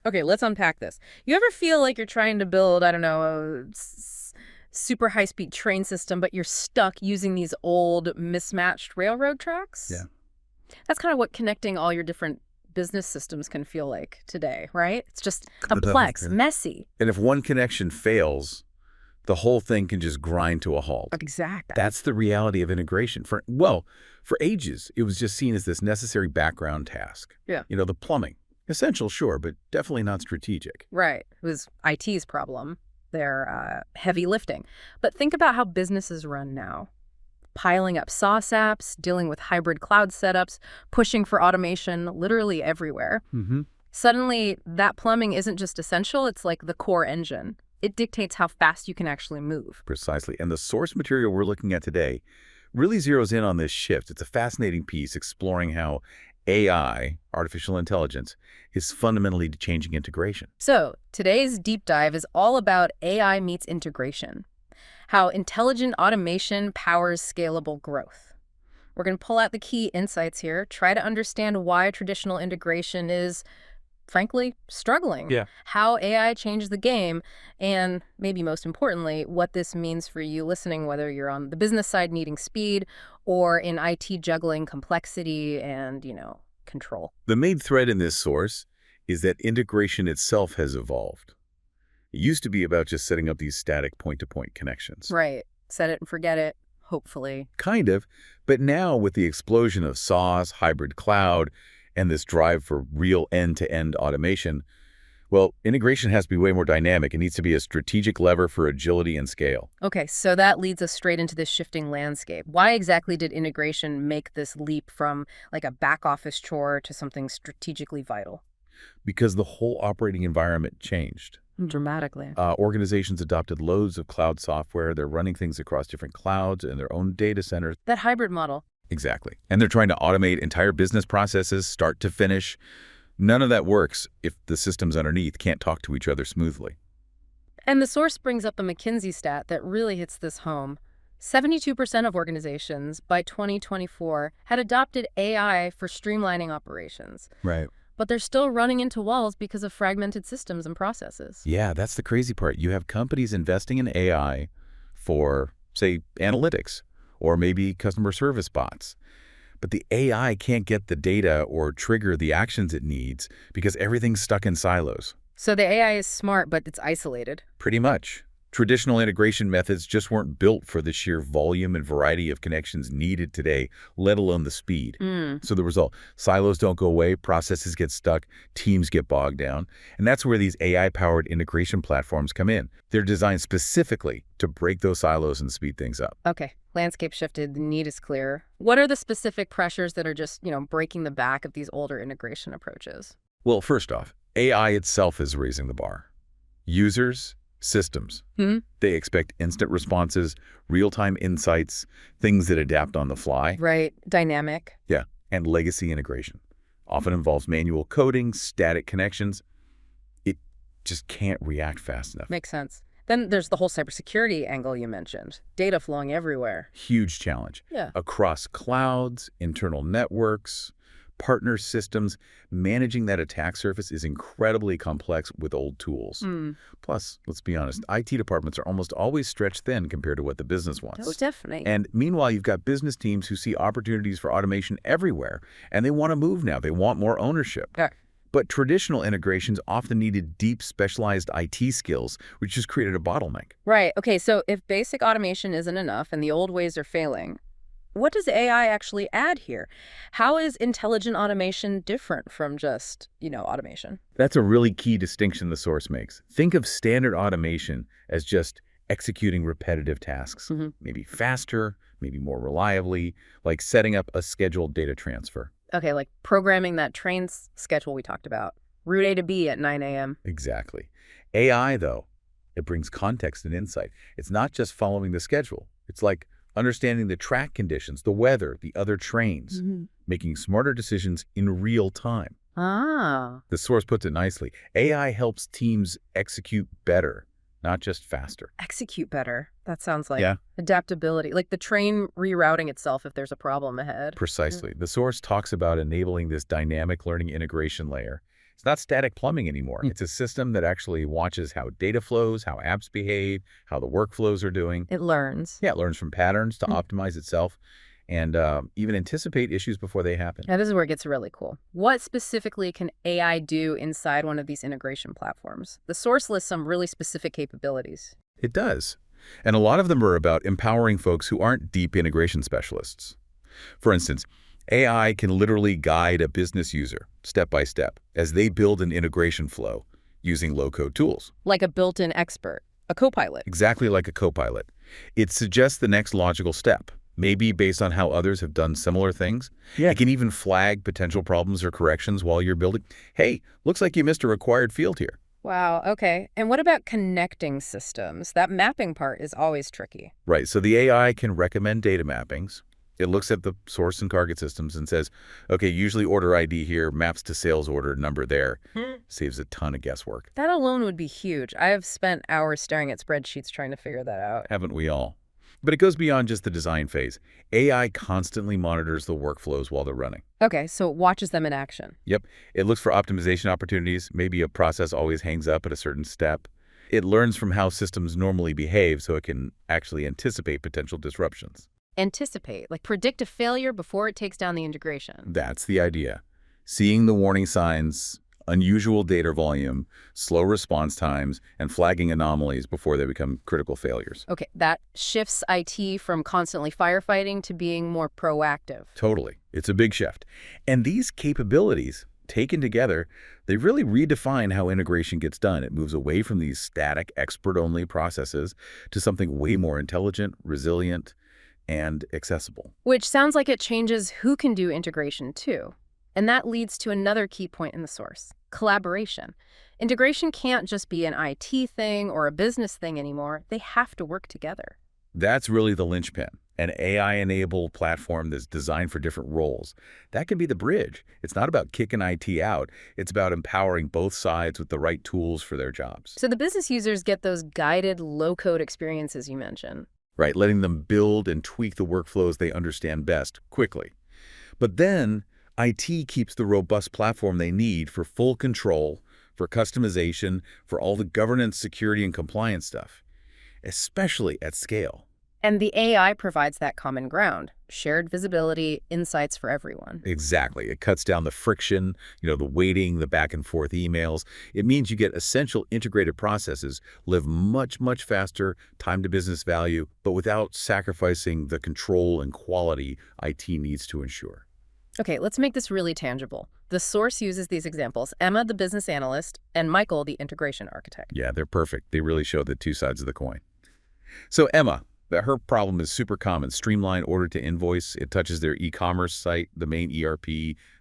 Okay, let's unpack this. You ever feel like you're trying to build, I don't know, super high-speed train system, but you're stuck using these old, mismatched railroad Yeah. tracks? That's kind of what connecting all your different business systems can feel like today, right? It's just complex, Yeah. messy. And if one connection fails, the whole thing can just grind to a halt. Exactly. That's the reality of integration. For ages, it was just seen as this necessary background task. Yeah. The plumbing. Essential, sure, but definitely not strategic. Right. It was IT's problem, their heavy lifting. But think about how businesses run now. Piling up SaaS apps, dealing with hybrid cloud setups, pushing for automation literally everywhere. Mm-hmm. Suddenly, that plumbing isn't just essential, it's like the core engine. It dictates how fast you can actually move. Precisely. And the source material we're looking at today really zeroes in on this shift. It's a fascinating piece exploring how AI, artificial intelligence, is fundamentally changing integration. So, today's deep dive is all about AI meets integration, how intelligent automation powers scalable growth. We're going to pull out the key insights here, try to understand why traditional integration is, frankly, struggling, Yeah. how AI changed the game, and maybe most importantly, what this means for you listening, whether you're on the business side needing speed or in IT juggling complexity and, control. The main thread in this source is that integration itself has evolved. It used to be about just setting up these static point-to-point connections. Right. Set it and forget it, hopefully. Kind of, but now with the explosion of SaaS, hybrid cloud, and this drive for real end-to-end automation, well, integration has to be way more dynamic. It needs to be a strategic lever for agility and scale. Okay, so that leads us straight into this shifting landscape. Why exactly did integration make this leap from like a back office chore to something strategically vital? Because the whole operating environment changed. Dramatically. Organizations adopted loads of cloud software. They're running things across different clouds and their own data centers. That hybrid model. Exactly. And they're trying to automate entire business processes, start to finish. None of that works if the systems underneath can't talk to each other smoothly. And the source brings up a McKinsey stat that really hits this home. 72% of organizations by 2024 had adopted AI for streamlining operations. Right. But they're still running into walls because of fragmented systems and processes. Yeah, that's the crazy part. You have companies investing in AI for, say, analytics or maybe customer service bots. But the AI can't get the data or trigger the actions it needs because everything's stuck in silos. So the AI is smart, but it's isolated. Pretty much. Traditional integration methods just weren't built for the sheer volume and variety of connections needed today, let alone the speed. So the result, silos don't go away, processes get stuck, teams get bogged down. And that's where these AI-powered integration platforms come in. They're designed specifically to break those silos and speed things up. Okay, landscape shifted, the need is clear. What are the specific pressures that are just, breaking the back of these older integration approaches? Well, first off, AI itself is raising the bar. Users, systems. They expect instant responses, real-time insights, things that adapt on the fly. Right, dynamic. Yeah, and legacy integration. Often involves manual coding, static connections. It just can't react fast enough. Makes sense. Then there's the whole cybersecurity angle you mentioned. Data flowing everywhere. Huge challenge. Yeah. Across clouds, internal networks, partner systems, managing that attack surface is incredibly complex with old tools. Plus, let's be honest, IT departments are almost always stretched thin compared to what the business wants. Oh, definitely. And meanwhile, you've got business teams who see opportunities for automation everywhere, and they want to move now. They want more ownership. Yeah. But traditional integrations often needed deep, specialized IT skills, which just created a bottleneck. Right. Okay, so if basic automation isn't enough and the old ways are failing, what does AI actually add here? How is intelligent automation different from just, automation? That's a really key distinction the source makes. Think of standard automation as just executing repetitive tasks, maybe faster, maybe more reliably, like setting up a scheduled data transfer. Okay, like programming that train schedule we talked about. Route A to B at 9 a.m. Exactly. AI, though, it brings context and insight. It's not just following the schedule. It's like understanding the track conditions, the weather, the other trains, making smarter decisions in real time. Ah. The source puts it nicely. AI helps teams execute better, not just faster. Execute better. That sounds like adaptability, like the train rerouting itself if there's a problem ahead. Precisely. The source talks about enabling this dynamic learning integration layer, It's not static plumbing anymore. It's a system that actually watches how data flows, how apps behave, how the workflows are doing. It learns. Yeah, it learns from patterns to optimize itself and even anticipate issues before they happen. Now, this is where it gets really cool. What specifically can AI do inside one of these integration platforms? The source lists some really specific capabilities. It does. And a lot of them are about empowering folks who aren't deep integration specialists. For instance, AI can literally guide a business user step by step as they build an integration flow using low-code tools. Like a built-in expert, a co-pilot. Exactly like a co-pilot. It suggests the next logical step, maybe based on how others have done similar things. Yeah. It can even flag potential problems or corrections while you're building. Hey, looks like you missed a required field here. Wow, okay. And what about connecting systems? That mapping part is always tricky. Right, so the AI can recommend data mappings. It looks at the source and target systems and says, okay, usually order ID here, maps to sales order number there. Saves a ton of guesswork. That alone would be huge. I have spent hours staring at spreadsheets trying to figure that out. Haven't we all? But it goes beyond just the design phase. AI constantly monitors the workflows while they're running. Okay, so it watches them in action. Yep, it looks for optimization opportunities. Maybe a process always hangs up at a certain step. It learns from how systems normally behave so it can actually anticipate potential disruptions. Anticipate, like predict a failure before it takes down the integration. That's the idea. Seeing the warning signs, unusual data volume, slow response times, and flagging anomalies before they become critical failures. Okay, that shifts IT from constantly firefighting to being more proactive. Totally. It's a big shift. And these capabilities, taken together, they really redefine how integration gets done. It moves away from these static, expert-only processes to something way more intelligent, resilient, and accessible. Which sounds like it changes who can do integration too. And that leads to another key point in the source, collaboration. Integration can't just be an IT thing or a business thing anymore. They have to work together. That's really the linchpin, an AI-enabled platform that's designed for different roles. That can be the bridge. It's not about kicking IT out. It's about empowering both sides with the right tools for their jobs. So the business users get those guided low-code experiences you mentioned. Right, letting them build and tweak the workflows they understand best quickly. But then IT keeps the robust platform they need for full control, for customization, for all the governance, security, and compliance stuff, especially at scale. And the AI provides that common ground, shared visibility, insights for everyone. Exactly. It cuts down the friction, the waiting, the back and forth emails. It means you get essential integrated processes, live much, much faster, time to business value, but without sacrificing the control and quality IT needs to ensure. Okay, let's make this really tangible. The source uses these examples, Emma, the business analyst, and Michael, the integration architect. Yeah, they're perfect. They really show the two sides of the coin. So Emma, her problem is super common. Streamline order to invoice. It touches their e-commerce site, the main ERP,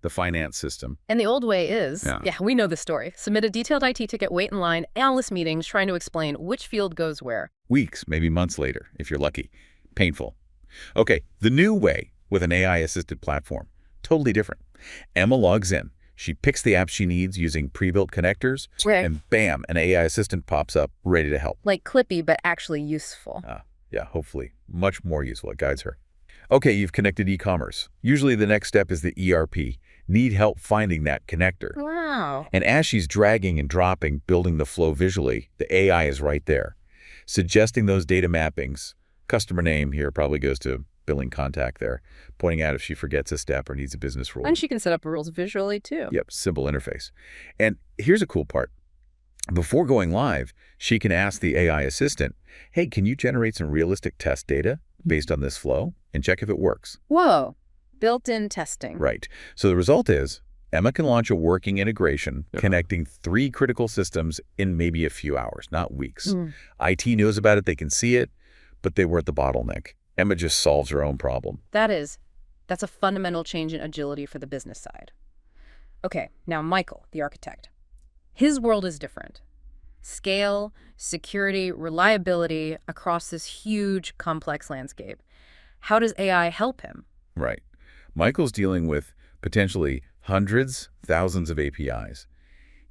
the finance system. And the old way is, Yeah, we know the story. Submit a detailed IT ticket, wait in line, analyst meetings trying to explain which field goes where. Weeks, maybe months later, if you're lucky. Painful. Okay, the new way with an AI-assisted platform. Totally different. Emma logs in. She picks the app she needs using pre-built connectors, and bam, an AI assistant pops up ready to help. Like Clippy, but actually useful. Yeah, hopefully. Much more useful. It guides her. Okay, you've connected e-commerce. Usually the next step is the ERP. Need help finding that connector. Wow. And as she's dragging and dropping, building the flow visually, the AI is right there, suggesting those data mappings. Customer name here probably goes to billing contact there, pointing out if she forgets a step or needs a business rule. And she can set up rules visually too. Yep, simple interface. And here's a cool part. Before going live, she can ask the AI assistant, hey, can you generate some realistic test data based on this flow and check if it works? Whoa, built-in testing. Right. So the result is Emma can launch a working integration connecting 3 critical systems in maybe a few hours, not weeks. IT knows about it, they can see it, but they were at the bottleneck. Emma just solves her own problem. That's a fundamental change in agility for the business side. Okay, now Michael, the architect. His world is different. Scale, security, reliability across this huge, complex landscape. How does AI help him? Right. Michael's dealing with potentially hundreds, thousands of APIs.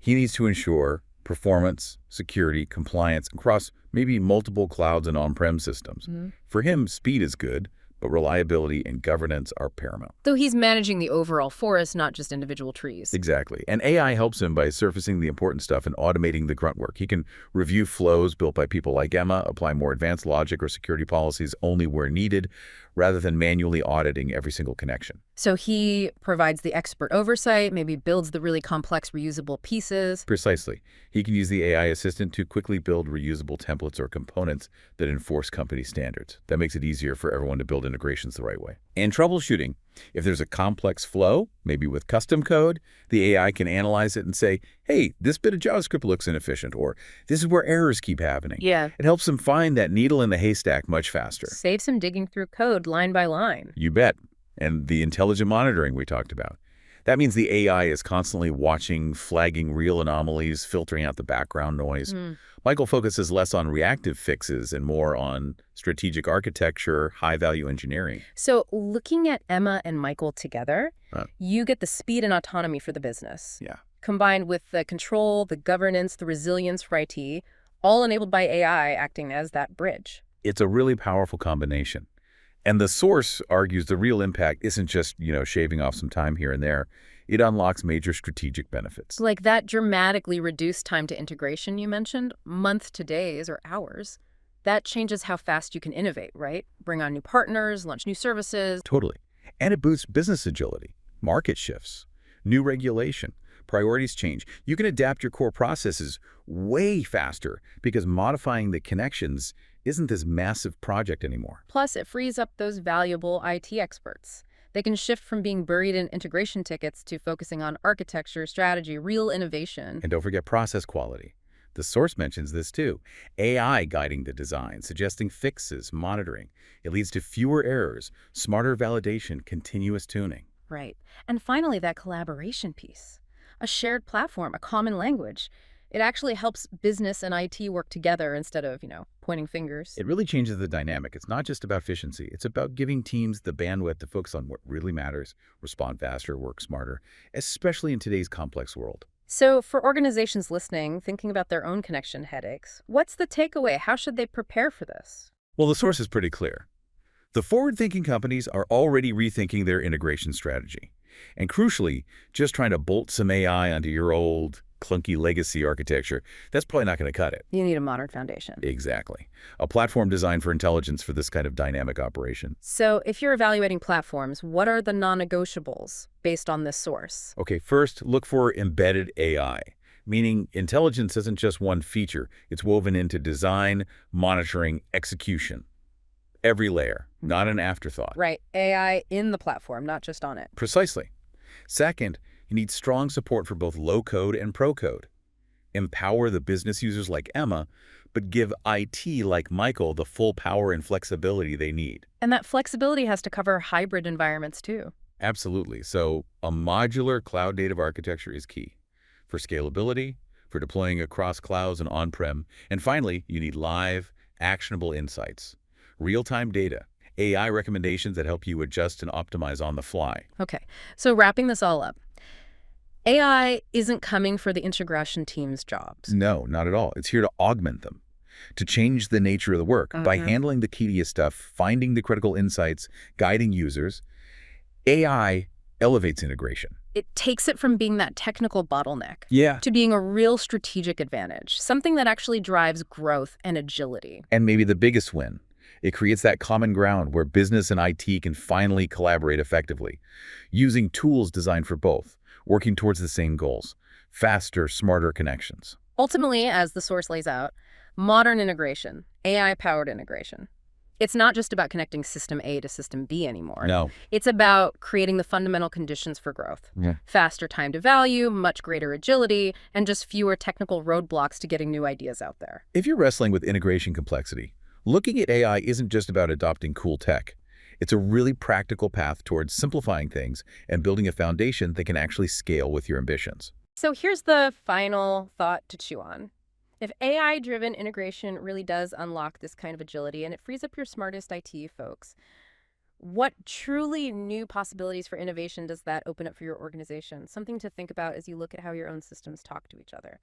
He needs to ensure performance, security, compliance across maybe multiple clouds and on-prem systems. For him, speed is good, but reliability and governance are paramount. Though he's managing the overall forest, not just individual trees. Exactly. And AI helps him by surfacing the important stuff and automating the grunt work. He can review flows built by people like Emma, apply more advanced logic or security policies only where needed, rather than manually auditing every single connection. So he provides the expert oversight, maybe builds the really complex reusable pieces. Precisely. He can use the AI assistant to quickly build reusable templates or components that enforce company standards. That makes it easier for everyone to build integrations the right way. And troubleshooting. If there's a complex flow, maybe with custom code, the AI can analyze it and say, hey, this bit of JavaScript looks inefficient, or this is where errors keep happening. Yeah. It helps them find that needle in the haystack much faster. Saves him digging through code line by line. You bet. And the intelligent monitoring we talked about. That means the AI is constantly watching, flagging real anomalies, filtering out the background noise. Michael focuses less on reactive fixes and more on strategic architecture, high-value engineering. So looking at Emma and Michael together, you get the speed and autonomy for the business. Yeah. Combined with the control, the governance, the resilience for IT, all enabled by AI acting as that bridge. It's a really powerful combination. And the source argues the real impact isn't just, shaving off some time here and there. It unlocks major strategic benefits. Like that dramatically reduced time to integration you mentioned, month to days or hours, that changes how fast you can innovate, right? Bring on new partners, launch new services. Totally. And it boosts business agility, market shifts, new regulation, priorities change. You can adapt your core processes way faster because modifying the connections isn't this massive project anymore. Plus, it frees up those valuable IT experts. They can shift from being buried in integration tickets to focusing on architecture, strategy, real innovation. And don't forget process quality. The source mentions this too. AI guiding the design, suggesting fixes, monitoring. It leads to fewer errors, smarter validation, continuous tuning. Right. And finally, that collaboration piece. A shared platform, a common language. It actually helps business and IT work together instead of, pointing fingers. It really changes the dynamic. It's not just about efficiency. It's about giving teams the bandwidth to focus on what really matters, respond faster, work smarter, especially in today's complex world. So for organizations listening, thinking about their own connection headaches, what's the takeaway? How should they prepare for this? Well, the source is pretty clear. The forward-thinking companies are already rethinking their integration strategy. And crucially, just trying to bolt some AI onto your old, clunky legacy architecture, that's probably not going to cut it. You need a modern foundation. Exactly. A platform designed for intelligence for this kind of dynamic operation. So if you're evaluating platforms, what are the non-negotiables based on this source? Okay, first, look for embedded AI, meaning intelligence isn't just one feature. It's woven into design, monitoring, execution. Every layer, not an afterthought. Right. AI in the platform, not just on it. Precisely. Second, you need strong support for both low-code and pro-code. Empower the business users like Emma, but give IT like Michael the full power and flexibility they need. And that flexibility has to cover hybrid environments too. Absolutely. So a modular cloud-native architecture is key for scalability, for deploying across clouds and on-prem. And finally, you need live, actionable insights, real-time data, AI recommendations that help you adjust and optimize on the fly. Okay, so wrapping this all up, AI isn't coming for the integration team's jobs. No, not at all. It's here to augment them, to change the nature of the work by handling the tedious stuff, finding the critical insights, guiding users. AI elevates integration. It takes it from being that technical bottleneck To being a real strategic advantage, something that actually drives growth and agility. And maybe the biggest win. It creates that common ground where business and IT can finally collaborate effectively, using tools designed for both, working towards the same goals, faster, smarter connections. Ultimately, as the source lays out, modern integration, AI-powered integration. It's not just about connecting system A to system B anymore. No. It's about creating the fundamental conditions for growth. Faster time to value, much greater agility, and just fewer technical roadblocks to getting new ideas out there. If you're wrestling with integration complexity, looking at AI isn't just about adopting cool tech. It's a really practical path towards simplifying things and building a foundation that can actually scale with your ambitions. So here's the final thought to chew on. If AI-driven integration really does unlock this kind of agility and it frees up your smartest IT folks, what truly new possibilities for innovation does that open up for your organization? Something to think about as you look at how your own systems talk to each other.